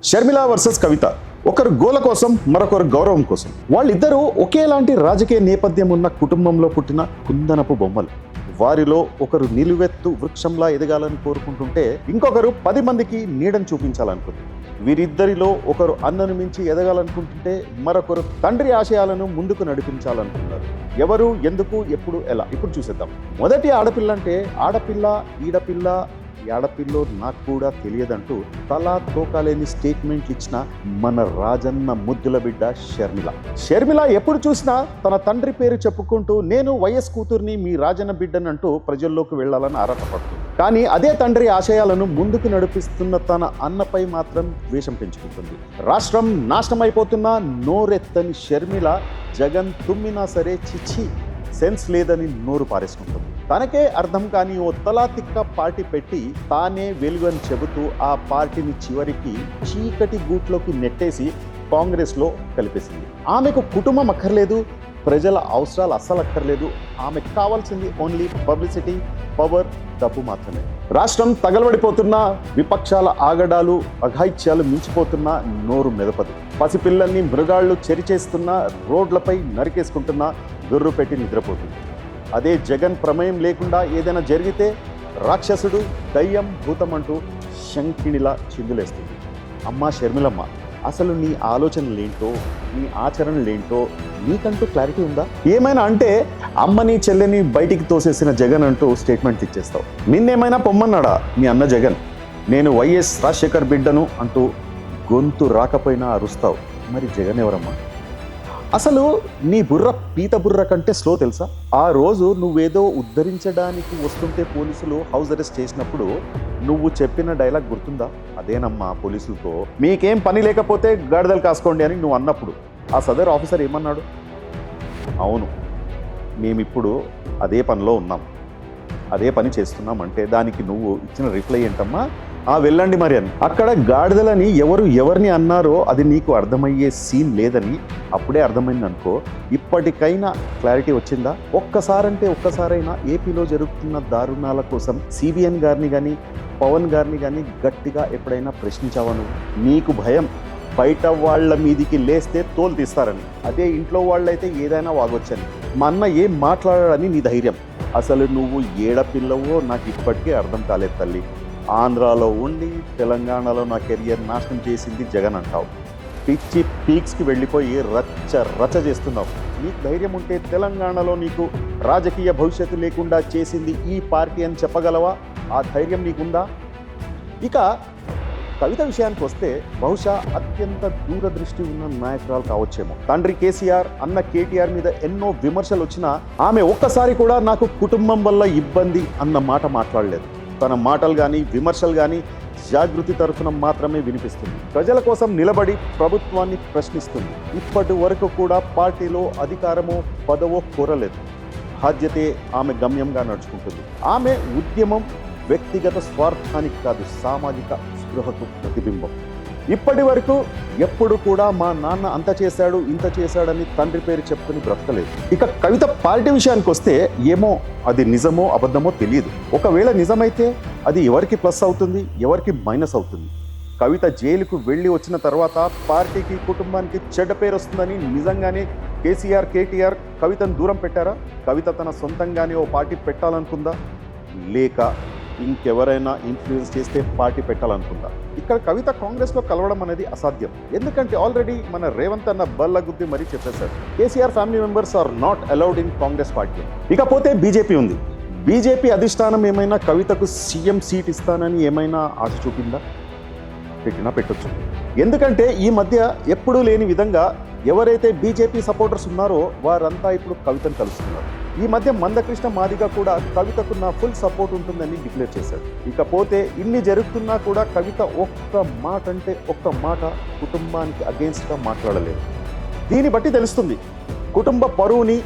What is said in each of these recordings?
Sharmila versus కవిత. ఒకరు గోల కోసం, మరొకరు గౌరవం కోసం. వాళ్ళిద్దరూ ఒకేలాంటి రాజకీయ నేపథ్యం ఉన్న కుటుంబంలో పుట్టిన కుందనపు బొమ్మలు. వారిలో ఒకరు నిలువెత్తు వృక్షంలా ఎదగాలని కోరుకుంటుంటే ఇంకొకరు 10 మందికి నీడని చూపించాలనుకుంది. వీరిద్దరిలో ఒకరు అన్నను మించి ఎదగాలనుకుంటుంటే మరొకరు తండ్రి ఆశయాలను ముందుకు నడిపించాలనుకున్నారు. ఎవరు, ఎందుకు, ఎప్పుడు, ఎలా? ఇప్పుడు చూసేద్దాం. మొదటి ఆడపిల్ల అంటే ఆడపిల్ల, ఈడపిల్ల, ఆడపిల్లో నాకు కూడా తెలియదంటూ తలా తోకాలేని స్టేట్మెంట్లు ఇచ్చిన మన రాజన్న ముద్దుల బిడ్డ షర్మిల. షర్మిల ఎప్పుడు చూసినా తన తండ్రి పేరు చెప్పుకుంటూ నేను వైఎస్ కూతుర్ని, మీ రాజన్న బిడ్డనంటూ ప్రజల్లోకి వెళ్లాలని ఆరాటపడుతుంది. కానీ అదే తండ్రి ఆశయాలను ముందుకు నడిపిస్తున్న తన అన్నపై మాత్రం ద్వేషం పెంచుకుంటుంది. రాష్ట్రం నాశనమైపోతున్నా నోరెత్తని షర్మిల జగన్ తుమ్మినా సరే చిచ్చి సెన్స్ లేదని నోరు పారేసుకుంటుంది. తనకే అర్థం కాని ఓ తలాతిక్క పార్టీ పెట్టి తానే వెలుగు అని చెబుతూ ఆ పార్టీని చివరికి చీకటి గూట్లోకి నెట్టేసి కాంగ్రెస్లో కలిపేసింది. ఆమెకు కుటుంబం అక్కర్లేదు, ప్రజల అవసరాలు అస్సలు అక్కర్లేదు. ఆమెకు కావాల్సింది ఓన్లీ పబ్లిసిటీ, పవర్, డబ్బు మాత్రమే. రాష్ట్రం తగలబడిపోతున్న, విపక్షాల ఆగడాలు, అఘాయిత్యాలు మించిపోతున్న నోరు మెదపదు. పసిపిల్లల్ని మృగాళ్ళు చెరిచేస్తున్న, రోడ్లపై నరికేసుకుంటున్న, గుర్రు పెట్టి నిద్రపోతుంది. అదే జగన్ ప్రమేయం లేకుండా ఏదైనా జరిగితే రాక్షసుడు, దయ్యం, భూతం అంటూ శంకిణిలా చిందులేస్తుంది. అమ్మా షర్మిలమ్మ, అసలు నీ ఆలోచనలేంటో, నీ ఆచరణలేంటో నీకంటూ క్లారిటీ ఉందా? ఏమైనా అంటే అమ్మని చెల్లెని బయటికి తోసేసిన జగన్ అంటూ స్టేట్మెంట్ ఇచ్చేస్తావు. నిన్నేమైనా పొమ్మన్నాడా మీ అన్న జగన్? నేను వైఎస్ రాజశేఖర్ బిడ్డను అంటూ గొంతు రాకపోయినా అరుస్తావు. మరి జగన్ ఎవరమ్మా? అసలు నీ బుర్ర పీత బుర్ర కంటే స్లో తెలుసా? ఆ రోజు నువ్వేదో ఉద్ధరించడానికి వస్తుంటే పోలీసులు హౌస్ అరెస్ట్ చేసినప్పుడు నువ్వు చెప్పిన డైలాగ్ గుర్తుందా? అదేనమ్మా పోలీసులతో మీకేం పని లేకపోతే గాడిదలు కాసుకోండి అని నువ్వు అన్నప్పుడు ఆ సదర్ ఆఫీసర్ ఏమన్నాడు? అవును, మేమిప్పుడు అదే పనిలో ఉన్నాం, అదే పని చేస్తున్నాం అంటే దానికి నువ్వు ఇచ్చిన రిప్లై ఏంటమ్మా? వెళ్ళండి మరి అని. అక్కడ గాడిదలని ఎవరిని అన్నారో అది నీకు అర్థమయ్యే సీన్ లేదని అప్పుడే అర్థమైంది అనుకో. ఇప్పటికైనా క్లారిటీ వచ్చిందా? ఒక్కసారైనా ఏపీలో జరుగుతున్న దారుణాల కోసం సిబిఎన్ గారిని కానీ, పవన్ గారిని కానీ గట్టిగా ఎప్పుడైనా ప్రశ్నించావా నువ్వు? నీకు భయం బయట వాళ్ళ మీదికి లేస్తే తోలు తీస్తారని, అదే ఇంట్లో వాళ్ళైతే ఏదైనా వాగొచ్చని. మా అన్న ఏం మాట్లాడాడని నీ ధైర్యం. అసలు నువ్వు ఏడపిల్లవో నాకు ఇప్పటికే అర్థం కాలేదు తల్లి. ఆంధ్రాలో ఉండి తెలంగాణలో నా కెరియర్ నాశనం చేసింది జగన్ అంటావు. పిచ్చి పీక్స్కి వెళ్ళిపోయి రచ్చ చేస్తున్నావు. నీకు ధైర్యం ఉంటే తెలంగాణలో నీకు రాజకీయ భవిష్యత్తు లేకుండా చేసింది ఈ పార్టీ అని చెప్పగలవా? ఆ ధైర్యం నీకుందా? ఇక కవిత విషయానికి వస్తే బహుశా అత్యంత దూరదృష్టి ఉన్న నాయకురాలు కావచ్చేమో. తండ్రి కేసీఆర్, అన్న కేటీఆర్ మీద ఎన్నో విమర్శలు వచ్చినా ఆమె ఒక్కసారి కూడా నాకు కుటుంబం వల్ల ఇబ్బంది అన్న మాట మాట్లాడలేదు. తన మాటలు కానీ, విమర్శలు కానీ జాగృతి తరఫున మాత్రమే వినిపిస్తుంది. ప్రజల కోసం నిలబడి ప్రభుత్వాన్ని ప్రశ్నిస్తుంది. ఇప్పటి వరకు కూడా పార్టీలో అధికారమో పదవో కోరలేదు. బాధ్యతే ఆమె గమ్యంగా నడుచుకుంటుంది. ఆమె ఉద్యమం వ్యక్తిగత స్వార్థానికి కాదు, సామాజిక స్పృహకు ప్రతిబింబం. ఇప్పటి వరకు ఎప్పుడు కూడా మా నాన్న అంత చేశాడు, ఇంత చేశాడని తండ్రి పేరు చెప్పుకుని బ్రతకలేదు. ఇక కవిత పార్టీ విషయానికి వస్తే ఏమో అది నిజమో అబద్ధమో తెలియదు. ఒకవేళ నిజమైతే అది ఎవరికి ప్లస్ అవుతుంది, ఎవరికి మైనస్ అవుతుంది? కవిత జైలుకు వెళ్ళి వచ్చిన తర్వాత పార్టీకి, కుటుంబానికి చెడ్డ పేరు వస్తుందని నిజంగానే కేసీఆర్, కేటీఆర్ కవితను దూరం పెట్టారా? కవిత తన సొంతంగానే ఓ పార్టీ పెట్టాలనుకుందా, లేక ఇంకెవరైనా ఇన్ఫ్లుయెన్స్ చేస్తే పార్టీ పెట్టాలనుకుందా? ఇక్కడ కవిత కాంగ్రెస్లో కలవడం అనేది అసాధ్యం. ఎందుకంటే ఆల్రెడీ మన రేవంత్ అన్న బల్ల గుద్ది మరీ చెప్పేశారు, KCR family members are not allowed in Congress party. ఇకపోతే బీజేపీ ఉంది. బీజేపీ అధిష్టానం ఏమైనా కవితకు సీఎం సీట్ ఇస్తానని ఏమైనా ఆశ చూపిందా? పెట్టినా పెట్టొచ్చు. ఎందుకంటే ఈ మధ్య ఎప్పుడూ లేని విధంగా ఎవరైతే బీజేపీ సపోర్టర్స్ ఉన్నారో వారంతా ఇప్పుడు కవితను కలుస్తున్నారు. ఈ మధ్య మందకృష్ణ మాదిగ కూడా కవితకు నా ఫుల్ సపోర్ట్ ఉంటుందని డిక్లేర్ చేశాడు. ఇకపోతే ఇన్ని జరుగుతున్నా కూడా కవిత ఒక్క మాట అంటే ఒక్క మాట కుటుంబానికి అగేన్స్ట్గా మాట్లాడలేదు. దీన్ని బట్టి తెలుస్తుంది కుటుంబ పరువుని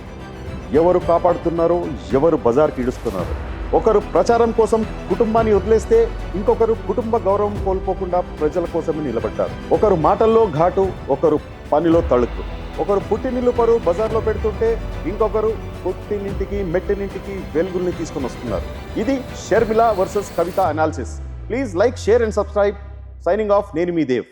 ఎవరు కాపాడుతున్నారో, ఎవరు బజార్కి ఇడుస్తున్నారో. ఒకరు ప్రచారం కోసం కుటుంబాన్ని వదిలేస్తే ఇంకొకరు కుటుంబ గౌరవం కోల్పోకుండా ప్రజల కోసమే నిలబడ్డారు. ఒకరు మాటల్లో ఘాటు, ఒకరు పనిలో తళుకు. ఒకరు పుట్టినిల్లు పరువు బజార్లో పెడుతుంటే ఇంకొకరు పుట్టినింటికి, మెట్టినింటికి వెలుగుల్ని తీసుకొని వస్తున్నారు. ఇది Sharmila versus Kavitha analysis. Please like, share and subscribe. Signing off, నేను మీ దేవ్.